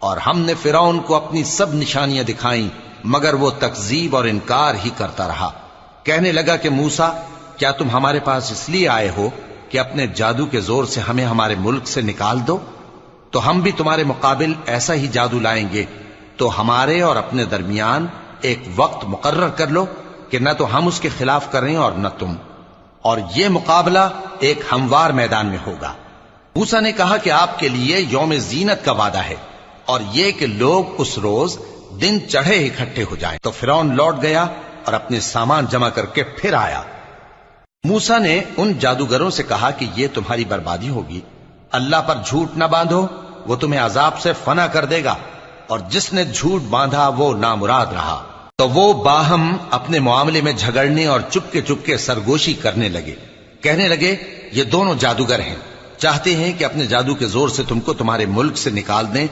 اور ہم نے فرعون کو اپنی سب نشانیاں دکھائیں مگر وہ تکذیب اور انکار ہی کرتا رہا۔ کہنے لگا کہ موسیٰ، کیا تم ہمارے پاس اس لیے آئے ہو کہ اپنے جادو کے زور سے ہمیں ہمارے ملک سے نکال دو؟ تو ہم بھی تمہارے مقابل ایسا ہی جادو لائیں گے، تو ہمارے اور اپنے درمیان ایک وقت مقرر کر لو کہ نہ تو ہم اس کے خلاف کریں اور نہ تم، اور یہ مقابلہ ایک ہموار میدان میں ہوگا۔ موسیٰ نے کہا کہ آپ کے لیے یوم زینت کا وعدہ ہے، اور یہ کہ لوگ اس روز دن چڑھے اکٹھے ہو جائیں۔ تو فرعون لوٹ گیا اور اپنے سامان جمع کر کے پھر آیا۔ موسیٰ نے ان جادوگروں سے کہا کہ یہ تمہاری بربادی ہوگی، اللہ پر جھوٹ نہ باندھو، وہ تمہیں عذاب سے فنا کر دے گا، اور جس نے جھوٹ باندھا وہ نامراد رہا۔ تو وہ باہم اپنے معاملے میں جھگڑنے اور چپکے سرگوشی کرنے لگے۔ کہنے لگے یہ دونوں جادوگر ہیں، چاہتے ہیں کہ اپنے جادو کے زور سے تم کو تمہارے ملک سے نکال دیں